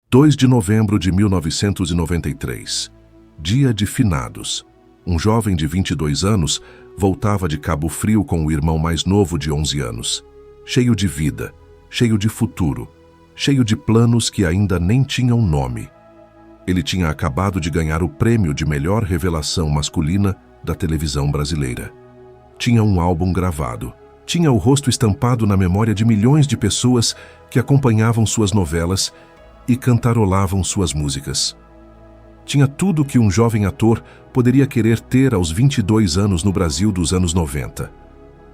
2 de novembro de 1993. Dia de finados. Um jovem de 22 anos voltava de Cabo Frio com o irmão mais novo de 11 anos. Cheio de vida, cheio de futuro, cheio de planos que ainda nem tinham nome. Ele tinha acabado de ganhar o prêmio de melhor revelação masculina da televisão brasileira. Tinha um álbum gravado. Tinha o rosto estampado na memória de milhões de pessoas que acompanhavam suas novelas e cantarolavam suas músicas. Tinha tudo que um jovem ator poderia querer ter aos 22 anos no Brasil dos anos 90.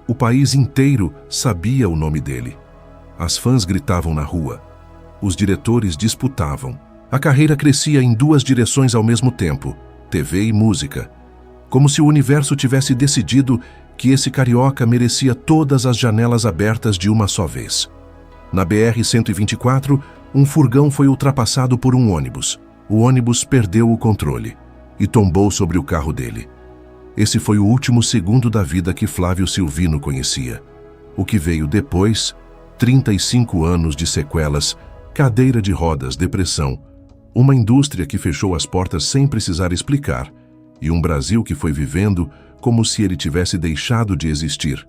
O país inteiro sabia o nome dele. As fãs gritavam na rua. Os diretores disputavam. A carreira crescia em duas direções ao mesmo tempo, TV e música. Como se o universo tivesse decidido que esse carioca merecia todas as janelas abertas de uma só vez. Na BR-124, um furgão foi ultrapassado por um ônibus. O ônibus perdeu o controle e tombou sobre o carro dele. Esse foi o último segundo da vida que Flávio Silvino conhecia. O que veio depois, 35 anos de sequelas, cadeira de rodas, depressão, uma indústria que fechou as portas sem precisar explicar, e um Brasil que foi vivendo como se ele tivesse deixado de existir.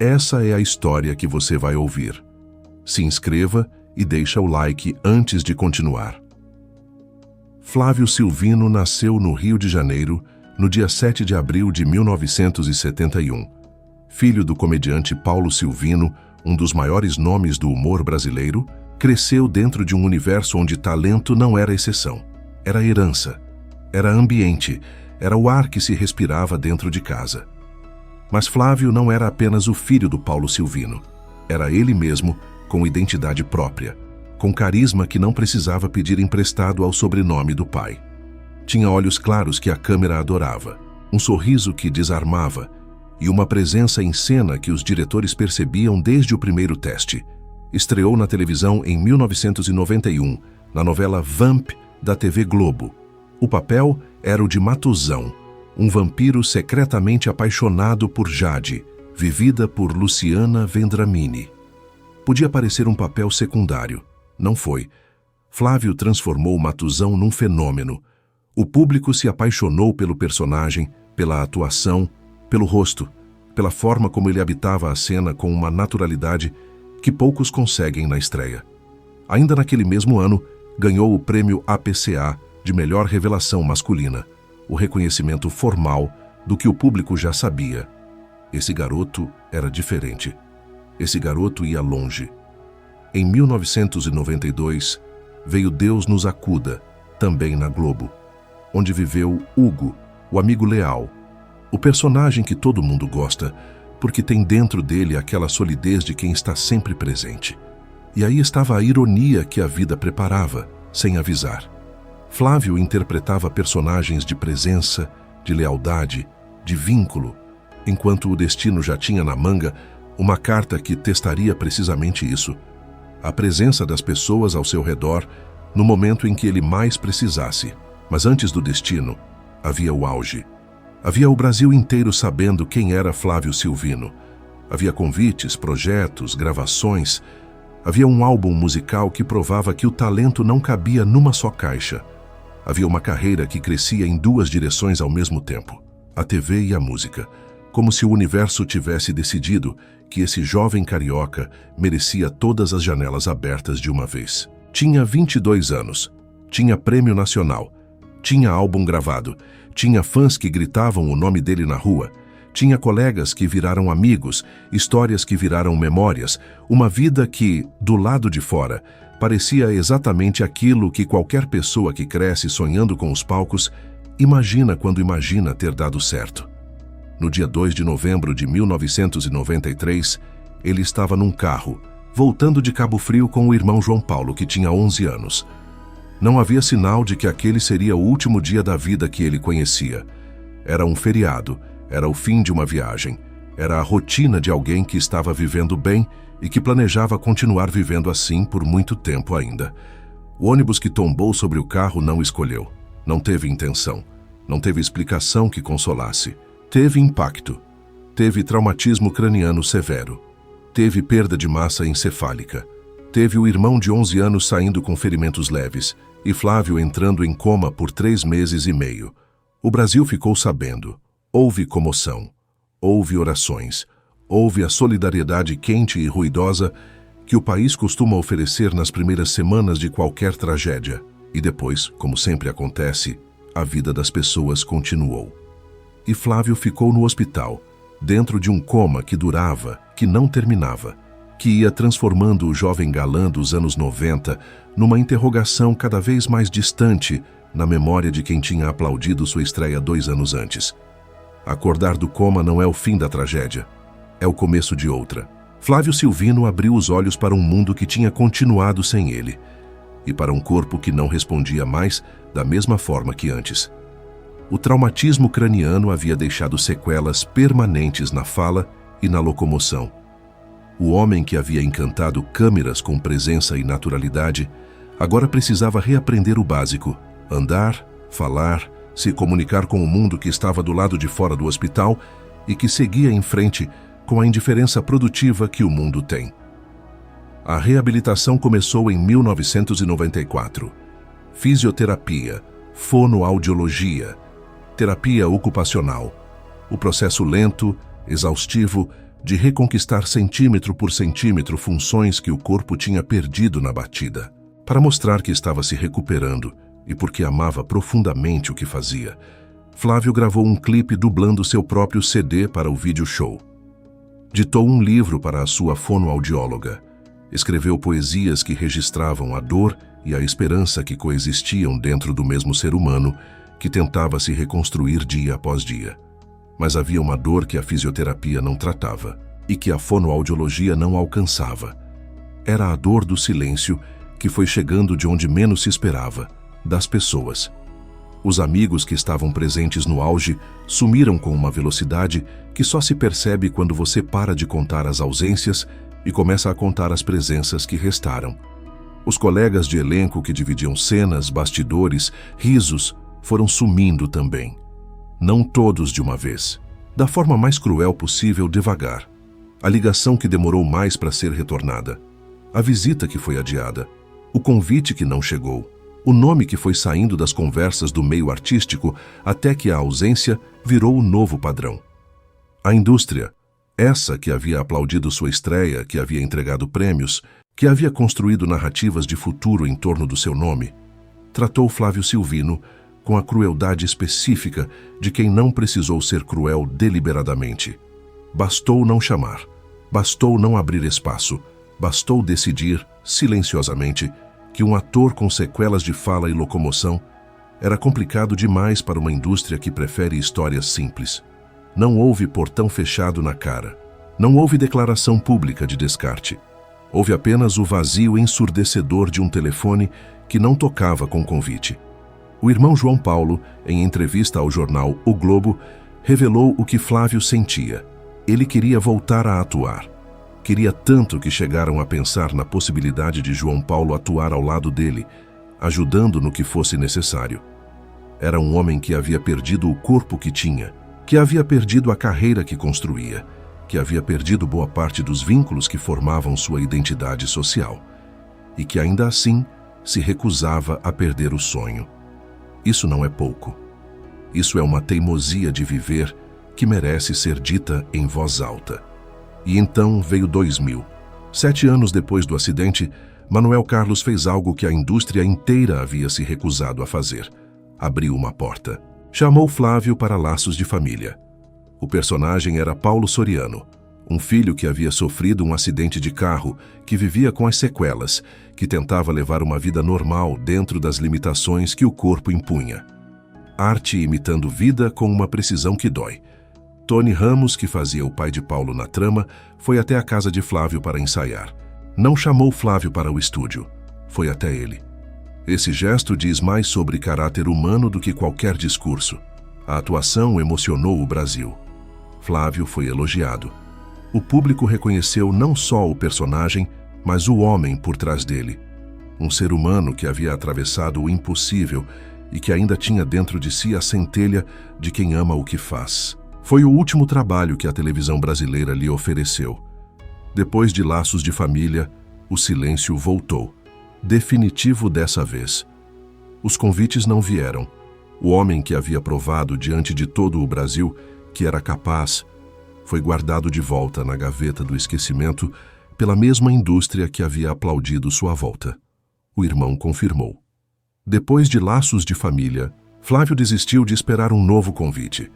Essa é a história que você vai ouvir. Se inscreva e deixa o like antes de continuar. Flávio Silvino nasceu no Rio de Janeiro, no dia 7 de abril de 1971. Filho do comediante Paulo Silvino, um dos maiores nomes do humor brasileiro, cresceu dentro de um universo onde talento não era exceção. Era herança, era ambiente, era o ar que se respirava dentro de casa. Mas Flávio não era apenas o filho do Paulo Silvino. Era ele mesmo, com identidade própria, com carisma que não precisava pedir emprestado ao sobrenome do pai. Tinha olhos claros que a câmera adorava, um sorriso que desarmava e uma presença em cena que os diretores percebiam desde o primeiro teste. Estreou na televisão em 1991, na novela Vamp da TV Globo. O papel era o de Matuzão, um vampiro secretamente apaixonado por Jade, vivida por Luciana Vendramini. Podia parecer um papel secundário. Não foi. Flávio transformou Matuzão num fenômeno. O público se apaixonou pelo personagem, pela atuação, pelo rosto, pela forma como ele habitava a cena com uma naturalidade que poucos conseguem na estreia. Ainda naquele mesmo ano, ganhou o prêmio APCA de melhor revelação masculina, o reconhecimento formal do que o público já sabia. Esse garoto era diferente. Esse garoto ia longe. Em 1992, veio Deus Nos Acuda, também na Globo, onde viveu Hugo, o amigo leal, o personagem que todo mundo gosta, porque tem dentro dele aquela solidez de quem está sempre presente. E aí estava a ironia que a vida preparava, sem avisar. Flávio interpretava personagens de presença, de lealdade, de vínculo, enquanto o destino já tinha na manga uma carta que testaria precisamente isso. A presença das pessoas ao seu redor no momento em que ele mais precisasse. Mas antes do destino, havia o auge. Havia o Brasil inteiro sabendo quem era Flávio Silvino. Havia convites, projetos, gravações. Havia um álbum musical que provava que o talento não cabia numa só caixa. Havia uma carreira que crescia em duas direções ao mesmo tempo, a TV e a música, como se o universo tivesse decidido que esse jovem carioca merecia todas as janelas abertas de uma vez. Tinha 22 anos, tinha prêmio nacional, tinha álbum gravado, tinha fãs que gritavam o nome dele na rua, tinha colegas que viraram amigos, histórias que viraram memórias, uma vida que, do lado de fora, parecia exatamente aquilo que qualquer pessoa que cresce sonhando com os palcos imagina quando imagina ter dado certo. No dia 2 de novembro de 1993, ele estava num carro, voltando de Cabo Frio com o irmão João Paulo, que tinha 11 anos. Não havia sinal de que aquele seria o último dia da vida que ele conhecia. Era um feriado, era o fim de uma viagem, era a rotina de alguém que estava vivendo bem e que planejava continuar vivendo assim por muito tempo ainda. O ônibus que tombou sobre o carro não escolheu, não teve intenção, não teve explicação que consolasse. Teve impacto, teve traumatismo craniano severo, teve perda de massa encefálica, Teve o irmão de 11 anos saindo com ferimentos leves e Flávio entrando em coma por 3 meses e meio. O Brasil ficou sabendo. Houve comoção. Houve orações. Houve a solidariedade quente e ruidosa que o país costuma oferecer nas primeiras semanas de qualquer tragédia. E depois, como sempre acontece, a vida das pessoas continuou. E Flávio ficou no hospital, dentro de um coma que durava, que não terminava, que ia transformando o jovem galã dos anos 90 numa interrogação cada vez mais distante na memória de quem tinha aplaudido sua estreia 2 anos antes. Acordar do coma não é o fim da tragédia, é o começo de outra. Flávio Silvino abriu os olhos para um mundo que tinha continuado sem ele e para um corpo que não respondia mais da mesma forma que antes. O traumatismo craniano havia deixado sequelas permanentes na fala e na locomoção. O homem que havia encantado câmeras com presença e naturalidade, agora precisava reaprender o básico: andar, falar, se comunicar com o mundo que estava do lado de fora do hospital e que seguia em frente com a indiferença produtiva que o mundo tem. A reabilitação começou em 1994. Fisioterapia, fonoaudiologia, terapia ocupacional. O processo lento, exaustivo, de reconquistar centímetro por centímetro funções que o corpo tinha perdido na batida, para mostrar que estava se recuperando e porque amava profundamente o que fazia. Flávio gravou um clipe dublando seu próprio CD para o vídeo show. Ditou um livro para a sua fonoaudióloga. Escreveu poesias que registravam a dor e a esperança que coexistiam dentro do mesmo ser humano que tentava se reconstruir dia após dia. Mas havia uma dor que a fisioterapia não tratava e que a fonoaudiologia não alcançava. Era a dor do silêncio que foi chegando de onde menos se esperava, das pessoas. Os amigos que estavam presentes no auge sumiram com uma velocidade que só se percebe quando você para de contar as ausências e começa a contar as presenças que restaram. Os colegas de elenco que dividiam cenas, bastidores, risos, foram sumindo também. Não todos de uma vez. Da forma mais cruel possível, devagar. A ligação que demorou mais para ser retornada. A visita que foi adiada. O convite que não chegou. O nome que foi saindo das conversas do meio artístico até que a ausência virou o novo padrão. A indústria, essa que havia aplaudido sua estreia, que havia entregado prêmios, que havia construído narrativas de futuro em torno do seu nome, tratou Flávio Silvino com a crueldade específica de quem não precisou ser cruel deliberadamente. Bastou não chamar, bastou não abrir espaço, bastou decidir, silenciosamente, que um ator com sequelas de fala e locomoção era complicado demais para uma indústria que prefere histórias simples. Não houve portão fechado na cara. Não houve declaração pública de descarte. Houve apenas o vazio ensurdecedor de um telefone que não tocava com convite. O irmão João Paulo, em entrevista ao jornal O Globo, revelou o que Flávio sentia. Ele queria voltar a atuar. Queria tanto que chegaram a pensar na possibilidade de João Paulo atuar ao lado dele, ajudando no que fosse necessário. Era um homem que havia perdido o corpo que tinha, que havia perdido a carreira que construía, que havia perdido boa parte dos vínculos que formavam sua identidade social, e que ainda assim se recusava a perder o sonho. Isso não é pouco. Isso é uma teimosia de viver que merece ser dita em voz alta. E então veio 2000. 7 anos depois do acidente, Manuel Carlos fez algo que a indústria inteira havia se recusado a fazer. Abriu uma porta. Chamou Flávio para Laços de Família. O personagem era Paulo Soriano, um filho que havia sofrido um acidente de carro, que vivia com as sequelas, que tentava levar uma vida normal dentro das limitações que o corpo impunha. Arte imitando vida com uma precisão que dói. Tony Ramos, que fazia o pai de Paulo na trama, foi até a casa de Flávio para ensaiar. Não chamou Flávio para o estúdio. Foi até ele. Esse gesto diz mais sobre caráter humano do que qualquer discurso. A atuação emocionou o Brasil. Flávio foi elogiado. O público reconheceu não só o personagem, mas o homem por trás dele. Um ser humano que havia atravessado o impossível e que ainda tinha dentro de si a centelha de quem ama o que faz. Foi o último trabalho que a televisão brasileira lhe ofereceu. Depois de Laços de Família, O silêncio voltou. Definitivo dessa vez. Os convites não vieram. O homem que havia provado diante de todo o Brasil que era capaz foi guardado de volta na gaveta do esquecimento pela mesma indústria que havia aplaudido sua volta. O irmão confirmou. Depois de laços de família, Flávio desistiu de esperar um novo convite.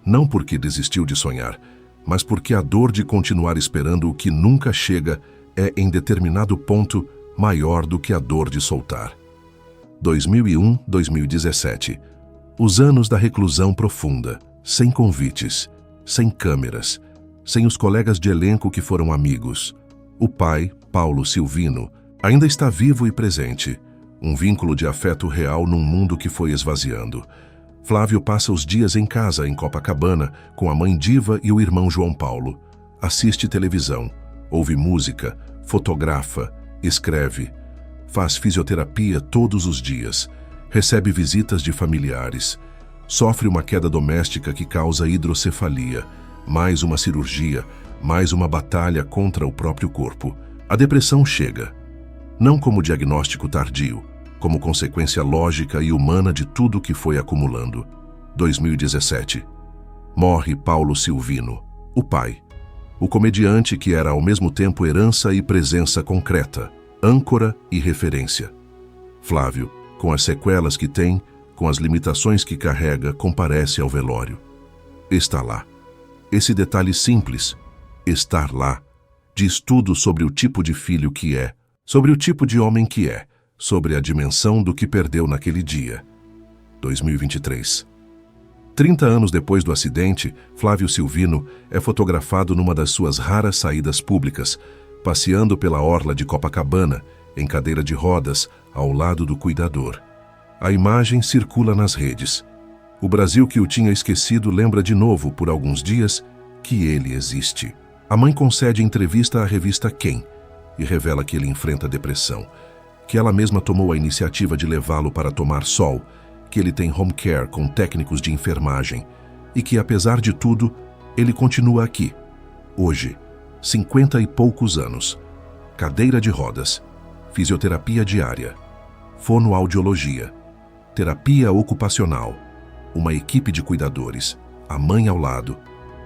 Não porque desistiu de sonhar, mas porque a dor de continuar esperando o que nunca chega é, em determinado ponto, maior do que a dor de soltar. 2001-2017. Os anos da reclusão profunda, sem convites, sem câmeras, sem os colegas de elenco que foram amigos. O pai, Paulo Silvino, ainda está vivo e presente, um vínculo de afeto real num mundo que foi esvaziando. Flávio passa os dias em casa, em Copacabana, com a mãe Diva e o irmão João Paulo. Assiste televisão, ouve música, fotografa, escreve, faz fisioterapia todos os dias, recebe visitas de familiares, sofre uma queda doméstica que causa hidrocefalia, mais uma cirurgia, mais uma batalha contra o próprio corpo. A depressão chega, não como diagnóstico tardio, como consequência lógica e humana de tudo que foi acumulando. 2017. Morre Paulo Silvino, o pai. O comediante que era ao mesmo tempo herança e presença concreta, âncora e referência. Flávio, com as sequelas que tem, com as limitações que carrega, comparece ao velório. Está lá. Esse detalhe simples, estar lá, diz tudo sobre o tipo de filho que é, sobre o tipo de homem que é, sobre a dimensão do que perdeu naquele dia. 2023. 30 anos depois do acidente, Flávio Silvino é fotografado numa das suas raras saídas públicas, passeando pela orla de Copacabana, em cadeira de rodas, ao lado do cuidador. A imagem circula nas redes. O Brasil que o tinha esquecido lembra de novo, por alguns dias, que ele existe. A mãe concede entrevista à revista Quem e revela que ele enfrenta depressão, que ela mesma tomou a iniciativa de levá-lo para tomar sol, que ele tem home care com técnicos de enfermagem e que, apesar de tudo, ele continua aqui. Hoje, 50 e poucos anos, cadeira de rodas, fisioterapia diária, fonoaudiologia, terapia ocupacional, uma equipe de cuidadores, a mãe ao lado,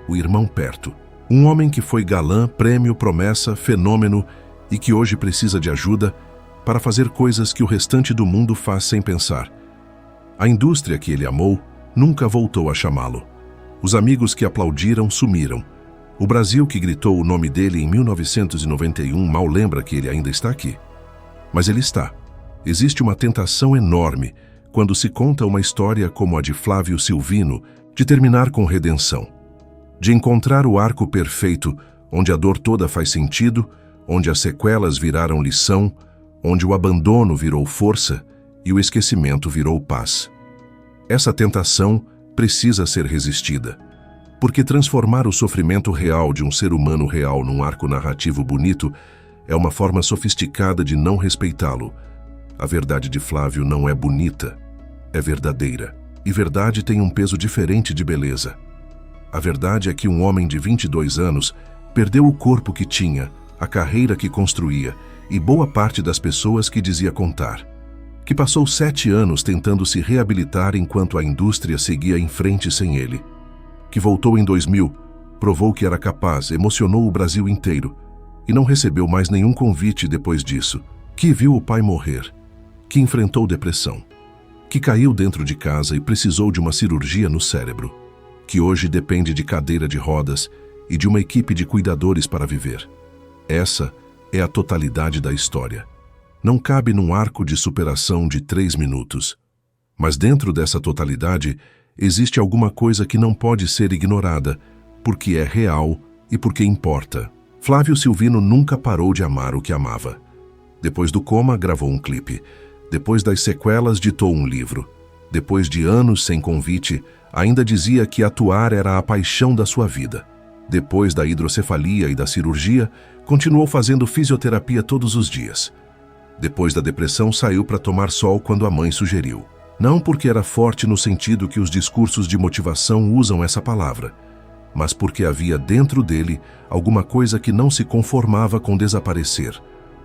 o irmão perto. Um homem que foi galã, prêmio, promessa, fenômeno e que hoje precisa de ajuda para fazer coisas que o restante do mundo faz sem pensar. A indústria que ele amou nunca voltou a chamá-lo. Os amigos que aplaudiram sumiram. O Brasil que gritou o nome dele em 1991 mal lembra que ele ainda está aqui. Mas ele está. Existe uma tentação enorme quando se conta uma história como a de Flávio Silvino de terminar com redenção, de encontrar o arco perfeito onde a dor toda faz sentido, onde as sequelas viraram lição, onde o abandono virou força e o esquecimento virou paz. Essa tentação precisa ser resistida, porque transformar o sofrimento real de um ser humano real num arco narrativo bonito é uma forma sofisticada de não respeitá-lo. A verdade de Flávio não é bonita, é verdadeira. E verdade tem um peso diferente de beleza. A verdade é que um homem de 22 anos perdeu o corpo que tinha, a carreira que construía e boa parte das pessoas que dizia contar. Que passou 7 anos tentando se reabilitar enquanto a indústria seguia em frente sem ele. Que voltou em 2000, provou que era capaz, emocionou o Brasil inteiro e não recebeu mais nenhum convite depois disso. Que viu o pai morrer, que enfrentou depressão, que caiu dentro de casa e precisou de uma cirurgia no cérebro, que hoje depende de cadeira de rodas e de uma equipe de cuidadores para viver. Essa é a totalidade da história. Não cabe num arco de superação de 3 minutos. Mas dentro dessa totalidade, existe alguma coisa que não pode ser ignorada, porque é real e porque importa. Flávio Silvino nunca parou de amar o que amava. Depois do coma, gravou um clipe. Depois das sequelas, ditou um livro. Depois de anos sem convite, ainda dizia que atuar era a paixão da sua vida. Depois da hidrocefalia e da cirurgia, continuou fazendo fisioterapia todos os dias. Depois da depressão, saiu para tomar sol quando a mãe sugeriu. Não porque era forte no sentido que os discursos de motivação usam essa palavra, mas porque havia dentro dele alguma coisa que não se conformava com desaparecer,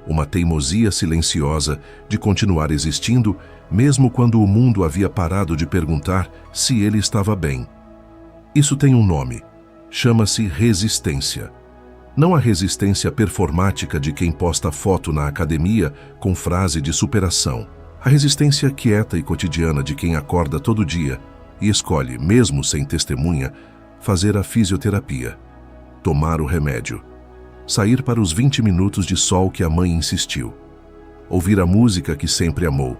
uma teimosia silenciosa de continuar existindo, mesmo quando o mundo havia parado de perguntar se ele estava bem. Isso tem um nome. Chama-se resistência. Não a resistência performática de quem posta foto na academia com frase de superação. A resistência quieta e cotidiana de quem acorda todo dia e escolhe, mesmo sem testemunha, fazer a fisioterapia, tomar o remédio, sair para os 20 minutos de sol que a mãe insistiu, ouvir a música que sempre amou,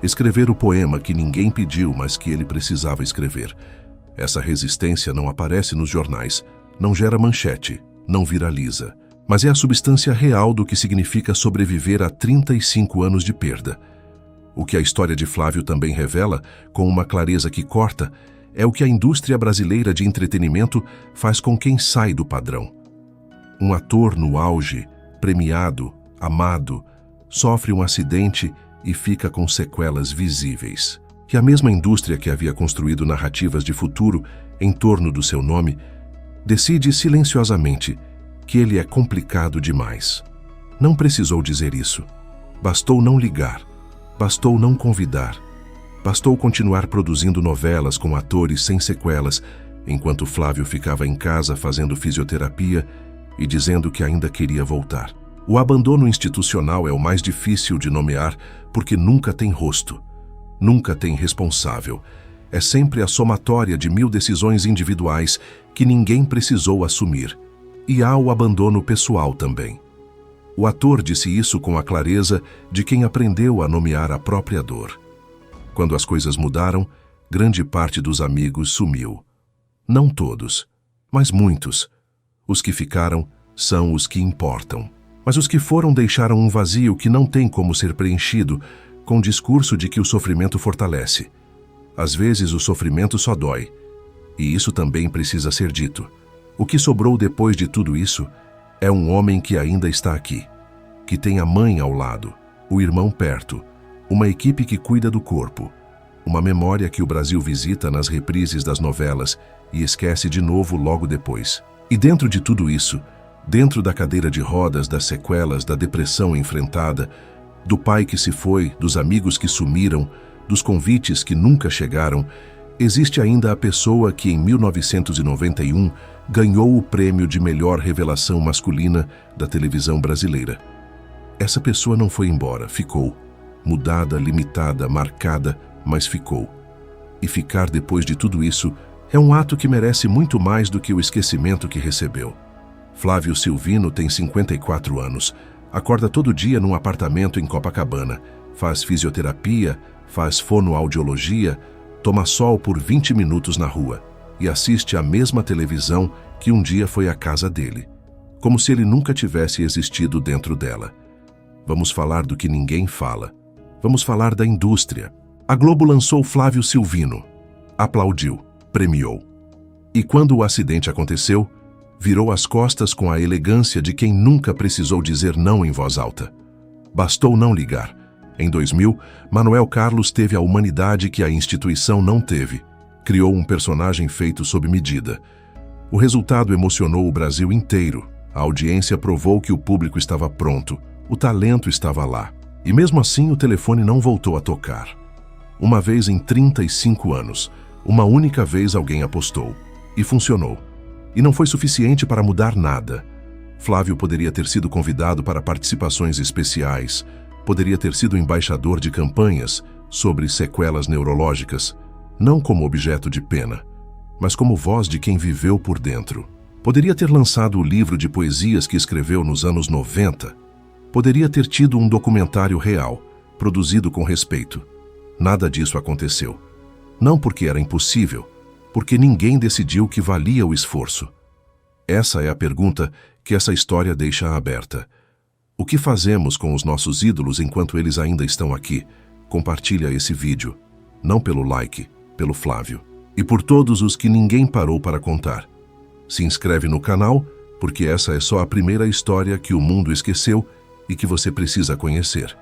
escrever o poema que ninguém pediu, mas que ele precisava escrever. Essa resistência não aparece nos jornais, não gera manchete, não viraliza, mas é a substância real do que significa sobreviver a 35 anos de perda. O que a história de Flávio também revela, com uma clareza que corta, é o que a indústria brasileira de entretenimento faz com quem sai do padrão. Um ator no auge, premiado, amado, sofre um acidente e fica com sequelas visíveis. Que a mesma indústria que havia construído narrativas de futuro em torno do seu nome, decide silenciosamente que ele é complicado demais. Não precisou dizer isso. Bastou não ligar. Bastou não convidar. Bastou continuar produzindo novelas com atores sem sequelas, enquanto Flávio ficava em casa fazendo fisioterapia e dizendo que ainda queria voltar. O abandono institucional é o mais difícil de nomear porque nunca tem rosto, nunca tem responsável. É sempre a somatória de 1000 decisões individuais que ninguém precisou assumir. E há o abandono pessoal também. O ator disse isso com a clareza de quem aprendeu a nomear a própria dor. Quando as coisas mudaram, grande parte dos amigos sumiu. Não todos, mas muitos. Os que ficaram são os que importam. Mas os que foram deixaram um vazio que não tem como ser preenchido com o discurso de que o sofrimento fortalece. Às vezes o sofrimento só dói. E isso também precisa ser dito. O que sobrou depois de tudo isso é um homem que ainda está aqui, que tem a mãe ao lado, o irmão perto, uma equipe que cuida do corpo, uma memória que o Brasil visita nas reprises das novelas e esquece de novo logo depois. E dentro de tudo isso, dentro da cadeira de rodas, das sequelas, da depressão enfrentada, do pai que se foi, dos amigos que sumiram, dos convites que nunca chegaram, existe ainda a pessoa que em 1991 ganhou o prêmio de melhor revelação masculina da televisão brasileira. Essa pessoa não foi embora, ficou. Mudada, limitada, marcada, mas ficou. E ficar depois de tudo isso é um ato que merece muito mais do que o esquecimento que recebeu. Flávio Silvino tem 54 anos, acorda todo dia num apartamento em Copacabana, faz fisioterapia, faz fonoaudiologia, toma sol por 20 minutos na rua e assiste à mesma televisão que um dia foi a casa dele, como se ele nunca tivesse existido dentro dela. Vamos falar do que ninguém fala. Vamos falar da indústria. A Globo lançou Flávio Silvino, aplaudiu, premiou. E quando o acidente aconteceu, virou as costas com a elegância de quem nunca precisou dizer não em voz alta. Bastou não ligar. Em 2000, Manuel Carlos teve a humanidade que a instituição não teve. Criou um personagem feito sob medida. O resultado emocionou o Brasil inteiro. A audiência provou que o público estava pronto, o talento estava lá. E mesmo assim o telefone não voltou a tocar. Uma vez em 35 anos, uma única vez alguém apostou. E funcionou. E não foi suficiente para mudar nada. Flávio poderia ter sido convidado para participações especiais, poderia ter sido embaixador de campanhas sobre sequelas neurológicas, não como objeto de pena, mas como voz de quem viveu por dentro. Poderia ter lançado o livro de poesias que escreveu nos anos 90. Poderia ter tido um documentário real, produzido com respeito. Nada disso aconteceu. Não porque era impossível, porque ninguém decidiu que valia o esforço. Essa é a pergunta que essa história deixa aberta. O que fazemos com os nossos ídolos enquanto eles ainda estão aqui? Compartilha esse vídeo, não pelo like, pelo Flávio. E por todos os que ninguém parou para contar. Se inscreve no canal, porque essa é só a primeira história que o mundo esqueceu e que você precisa conhecer.